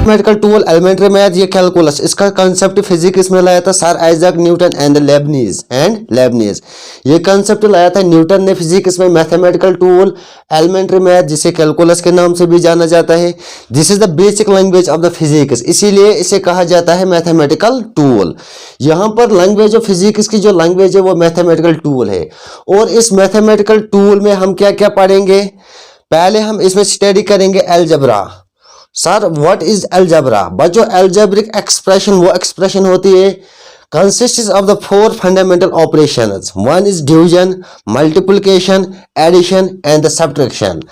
Mathematical tool, elementary math, ये calculus, इसका concept physics में लाया था sir Isaac Newton and Lebanese. ये कंसेप्ट लाया था न्यूटन ने फिजिक्स में। मैथमेटिकल टूल, एलिमेंट्री मैथ, जिसे कैलकुलस के नाम से भी जाना जाता है, this is the basic language of the physics, इसीलिए इसे कहा जाता है मैथमेटिकल टूल। यहाँ पर लैंग्वेज ऑफ फिजिक्स की जो लैंग्वेज है वो मैथमेटिकल टूल है। और इस मैथमेटिकल टूल में हम क्या क्या पढ़ेंगे? पहले हम इसमें स्टडी करेंगे algebra. Sir what is algebra? बच्चों अलजेब्रिक एक्सप्रेशन वो एक्सप्रेशन होती है consists of the four fundamental operations. One is division, multiplication, addition and the subtraction.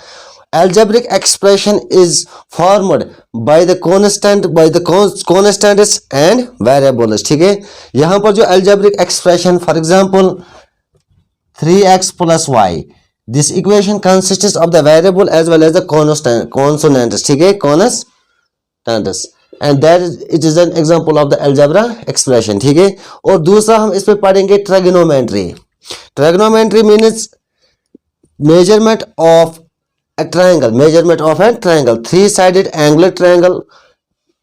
Algebraic expression is formed by the constants and variables. ठीक है, यहाँ पर जो algebraic expression, for example 3x plus y, this equation consists of the variable as well as the consonants. ठीक है, consonants, and that is it is an example of the algebra expression. ठीक है, और दूसरा हम इस पे पढ़ेंगे trigonometry. Trigonometry means measurement of a triangle, three sided angular triangle.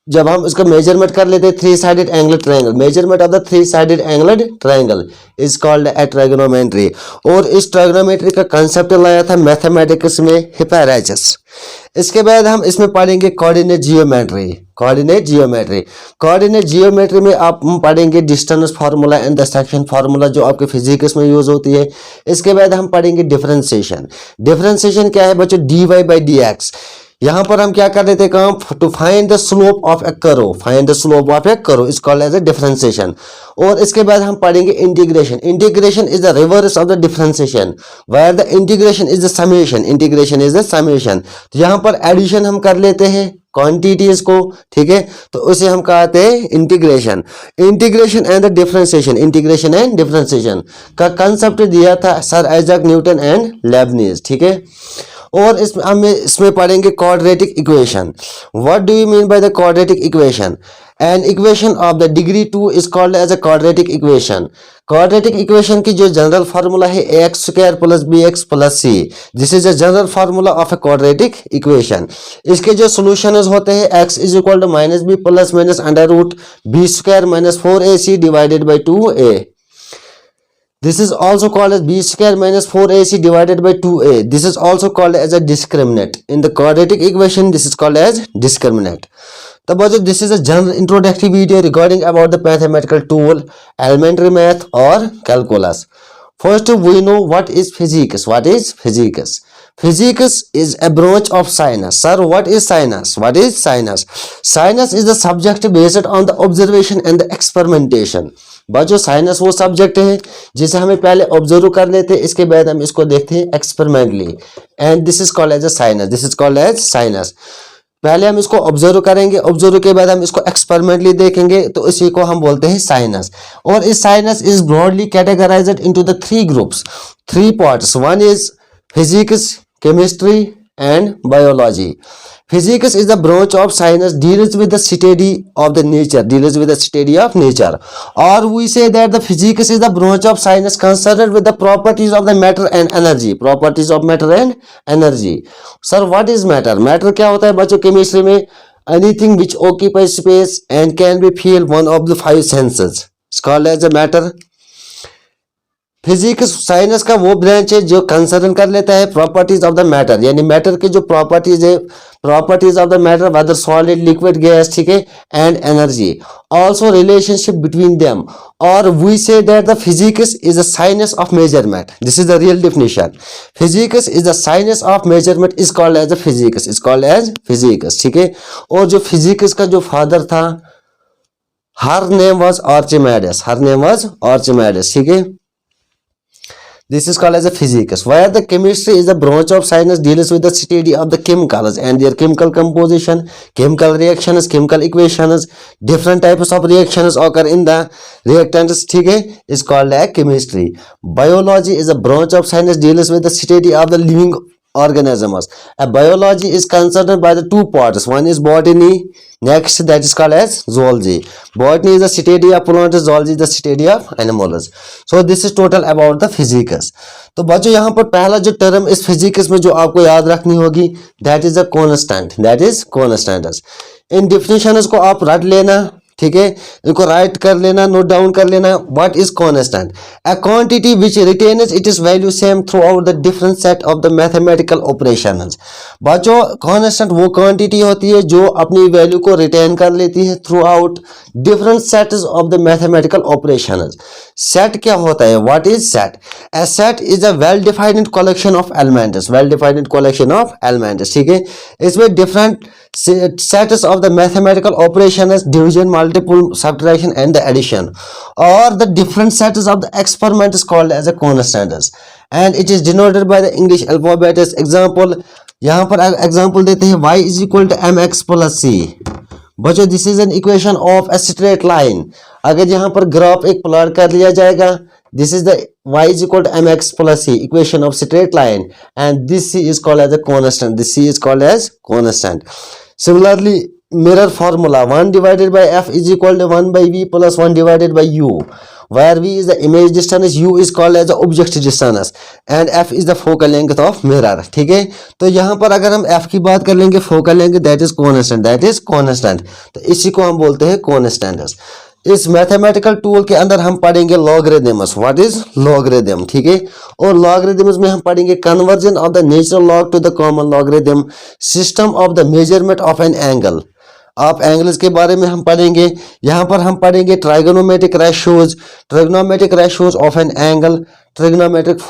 जब हम इसका मेजरमेंट कर लेते हैं three sided angular triangle, measurement of the three sided angular triangle is called a trigonometry. और इस ट्रिग्नोमेट्री का कंसेप्ट लाया था मैथमेटिक्स में हिप्पैराइटस। इसके बाद हम इसमें पढ़ेंगे कोऑर्डिनेट जियोमेट्री। कोऑर्डिनेट जियोमेट्री में आप पढ़ेंगे distance formula and the section formula, जो आपके फिजिक्स में यूज होती है। इसके बाद हम पढ़ेंगे डिफरेंशिएशन क्या है बच्चों? dy by dx। यहाँ पर हम क्या कर देते काम? To find the slope of a curve is called as a differentiation. और इसके बाद हम पढ़ेंगे integration is the reverse of the differentiation, where the integration is the summation. तो यहाँ पर एडिशन हम कर लेते हैं क्वांटिटीज को, ठीक है, तो उसे हम कहते हैं इंटीग्रेशन एंड डिफरेंशिएशन का कंसेप्ट दिया था sir Isaac Newton and Leibniz. ठीक है, और इसमें पढ़ेंगे quadratic equation. What do you mean by the quadratic equation? An equation of the degree 2 is called as a quadratic equation. Quadratic equation की जो जनरल फार्मूला है ax square plus bx plus c, this is a general formula of a quadratic equation. इसके जो solutions होते हैं x is equal to minus b plus minus under root b square minus 4ac divided by 2a। This is also called as b square minus 4ac divided by 2a. This is also called as a discriminant. In the quadratic equation, this is called as discriminant. So, this is a general introductory video regarding about the mathematical tool, elementary math or calculus. First, we know what is physics. Physics is a branch of science. Sir, what is science? Science is the subject based on the observation and the experimentation. बच्चों science वो subject है जिसे हमें पहले observe कर लेते हैं, इसके बाद हम इसको देखते हैं experimentally, and this is called as science. पहले हम इसको ऑब्जर्व करेंगे, ऑब्जर्व के बाद हम इसको एक्सपेरिमेंटली देखेंगे, तो इसी को हम बोलते हैं साइंस। और इस science is broadly categorised into the three groups, three parts. One is physics, chemistry and biology. Physics is the branch of science deals with the study of nature, or we say that the physics is the branch of science concerned with the properties of the matter and energy. Sir, what is matter? Matter क्या होता है बच्चों chemistry में? Anything which occupies space and can be feel one of the five senses is called as a matter. Physics science का वो branch है जो concern कर लेता है प्रॉपर्टीज ऑफ द मैटर, यानी मैटर की जो प्रॉपर्टीज है, properties of the matter, whether solid, liquid, gas, ठीक है, and energy, also relationship between them. और we say that the physics is the science of measurement. This is the real definition. Physics is the science of measurement is called as physics, ठीक है। और जो physics का जो father था, her name was आर्चिमेडेस, ठीक है। This is called as a physics. Where the chemistry is the branch of science deals with the study of the chemicals and their chemical composition, chemical reactions, chemical equations, different types of reactions occur in the reactants, ठीक है, is called as chemistry. Biology is a branch of science deals with the study of the living organisms. A biology is concerned by the two parts. One is botany, next that is called as zoology. Botany is the study of plants, zoology is the study of animals. So this is total about the physics. तो बच्चों यहाँ पर पहला जो term इस physics में जो आपको याद रखनी होगी, that is a constant. In definitions को आप रट लेना, ठीक है, इनको राइट कर लेना, नोट डाउन कर लेना। What is constant? A quantity which retains it's value same through out the different set of the mathematical operations. बच्चों, कांस्टेंट वो क्वांटिटी होती है जो अपनी वैल्यू को रिटेन कर लेती है through out different sets of the mathematical operations. Set क्या होता है? What is set? A set is a well-defined collection of elements, well-defined collection of elements, ठीक है। इसमें different sets of the mathematical operations, division, multiple, subtraction and the addition, or the different sets of the experiment is called as a constants, and it is denoted by the English alphabet as example। यहाँ पर example देते हैं y is equal to mx plus c। बच्चों, this is an equation of a straight line. अगर यहाँ पर graph एक plot कर लिया जाएगा, this is the y is equal to mx plus c, equation of straight line, and this c is called as a constant, this c is called as constant। Similarly, mirror formula, 1 divided by f is equal to 1 by v plus 1 divided by u, where v is the image distance, u is called as the object distance, and f is the focal length of mirror, ठीक है। तो यहाँ पर अगर हम f की बात कर लेंगे, focal length, that is constant, that is constant, तो इसी को हम बोलते हैं constants। इस मैथमेटिकल टूल के अंदर हम पढ़ेंगे लॉगरिथम्स। व्हाट इज लॉगरिथम, ठीक है। और लॉगरिथम्स में हम पढ़ेंगे conversion of the natural log to the common logarithm, system of the measurement of an angle, आप एंगल्स के बारे में हम पढ़ेंगे। यहाँ पर हम पढ़ेंगे trigonometric ratios of an angle, trigonometric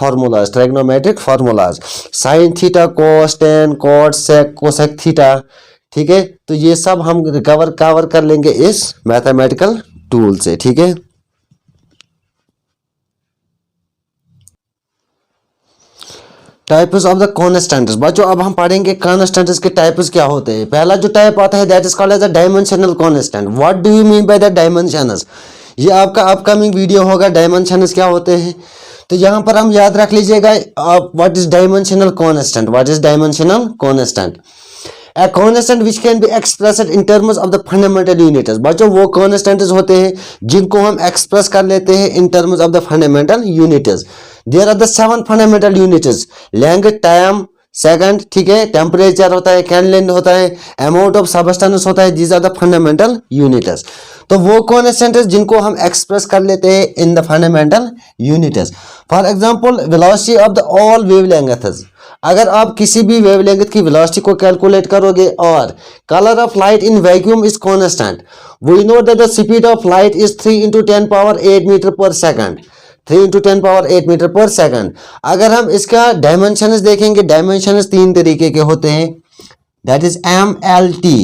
formulas, sine theta, cos, tan, cot, sec, cosec theta, ठीक है। तो ये सब हम कवर कर लेंगे इस मैथमेटिकल टूल से, ठीक है। Types of the constants. बच्चों, अब हम पढ़ेंगे कॉन्स्टेंट्स के टाइप्स क्या होते हैं। पहला जो टाइप आता है that is called as a dimensional constant. What do you mean by the dimensions? ये आपका अपकमिंग वीडियो होगा, डायमेंशंस क्या होते हैं। तो यहाँ पर हम याद रख लीजिएगा what is dimensional constant, what is dimensional constant. A constant which can be expressed in terms of the fundamental units। बच्चों, वो कॉन्स्टेंट्स होते हैं जिनको हम एक्सप्रेस कर लेते हैं in terms of the fundamental units। There are the 7 fundamental units, length, time, second, ठीक है, टेम्परेचर होता है, कैंडल होता है, अमाउंट ऑफ सबस्टेंस होता है, these are the fundamental units. तो वो कॉन्स्टेंट्स जिनको हम एक्सप्रेस कर लेते हैं in the fundamental units. For example, velocity of the all wavelengths. अगर आप किसी भी वेवलेंथ की वेलोसिटी को कैलकुलेट करोगे, और colour of light in vacuum is constant, we know that the speed of light is 3 × 10⁸ metre per second, 3 × 10⁸ metre per second. अगर हम इसका डायमेंशंस देखेंगे, डायमेंशंस 3 तरीके के होते हैं, that is MLT,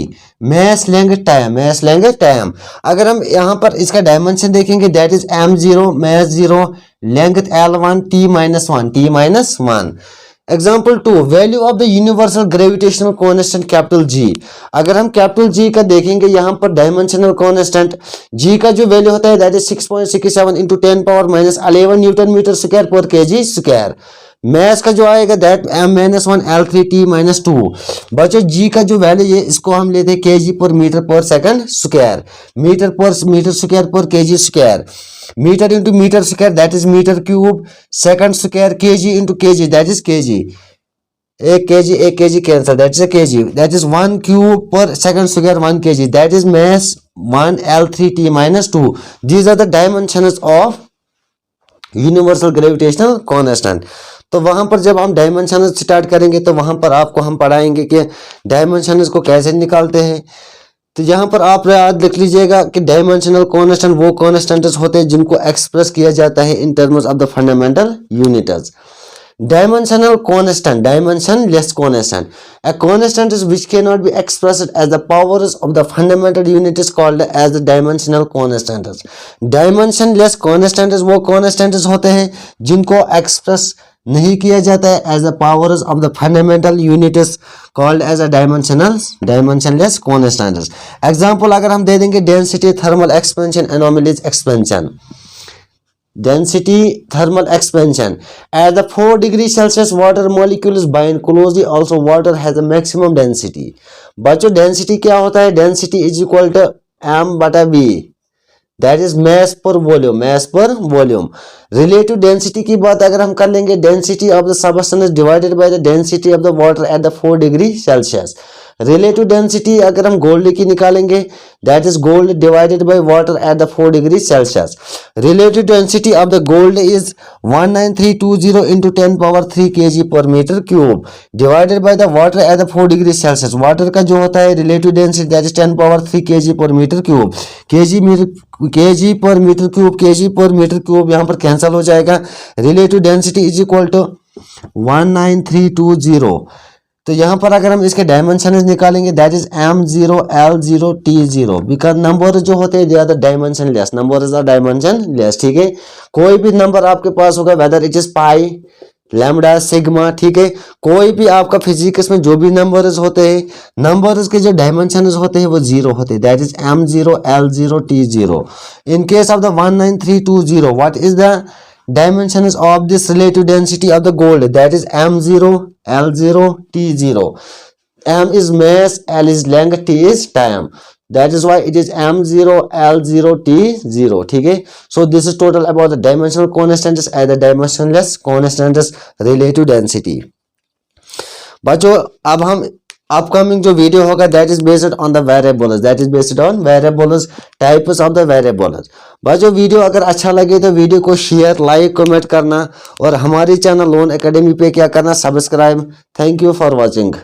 mass length time. अगर हम यहाँ पर इसका डायमेंशन देखेंगे, that is M0, mass 0, length L1, T-1। Example 2, value of the universal gravitational constant capital G। अगर हम कैपिटल G का देखेंगे, यहाँ पर डायमेंशनल कांस्टेंट G का जो वैल्यू होता है that is 6.67 × 10⁻11 newton metre square per kg square. Mass का जो आएगा दैट M-1 L3 T-2। बच्चों, G का जो वैल्यू है इसको हम लेते हैं kg per metre per second square, metre square per kg square, metre into metre square that is metre cube, second square kg into kg that is kg। एक kg cancel, that is kg, that is 1 cube per second square 1 kg, that is mass 1 L3 T-2। These are the dimensions of universal gravitational constant. तो वहां पर जब हम dimensions start करेंगे तो वहां पर आपको हम पढ़ाएंगे कि डायमेंशंस को कैसे निकालते हैं। तो यहाँ पर आप याद रख लीजिएगा कि डायमेंशनल कांस्टेंट वो कांस्टेंट्स होते हैं जिनको एक्सप्रेस किया जाता है in terms of the fundamental units. Dimensional constant, dimensionless constant. A constant is which cannot be expressed as the powers of the fundamental unit is called as the dimensional constants. Dimensionless constants वो constants होते हैं जिनको express नहीं किया जाता है as the powers of the fundamental units called as a dimensionless constants. Example अगर हम दे देंगे density, thermal expansion, anomalies expansion. Density, thermal expansion. At the 4 degrees Celsius, water molecules bind closely. Also, water has a maximum density. बच्चों, density क्या होता है? Density is equal to m/v. That is mass per volume. Relative density की बात अगर हम कर लेंगे, density of the substance divided by the density of the water at the 4 degrees Celsius. Relative density अगर हम गोल्ड की निकालेंगे, that is gold divided by water at the 4 degree Celsius. Relative density of the gold is 19320 into 10 power 3 kg per metre cube divided by the water at the 4 degree Celsius. Water का जो होता है relative density that is 10 power 3 kg per metre cube. KG per metre cube यहाँ पर cancel हो जाएगा। Relative density is equal to 19320। तो यहाँ पर अगर हम इसके डायमेंशन निकालेंगे that is m0 l0 t0 because number जो होते हैं they are the dimensionless, number is the dimensionless. ठीक है, कोई भी नंबर आपके पास होगा whether it is pi, lambda, sigma, ठीक है, कोई भी आपका फिजिक्स में जो भी नंबर्स होते हैं, नंबर्स के जो डायमेंशंस होते हैं वो जीरो होते हैं, that is m0 l0 t0। In case of the 19320 what is the dimensions of this relative density of the gold, that is m0 l0 t0। m is mass, l is length, t is time, that is why it is m0 l0 t0। ठीक है, so this is total about the dimensional constants and the dimensionless constants relative density। बच्चों अब हम upcoming जो video होगा that is based on the variables, that is based on variables, types of the variables. बच्चों video अगर अच्छा लगे तो वीडियो को शेयर, लाइक, कमेंट करना और हमारी चैनल लोन एकेडमी पे क्या करना, subscribe. Thank you for watching.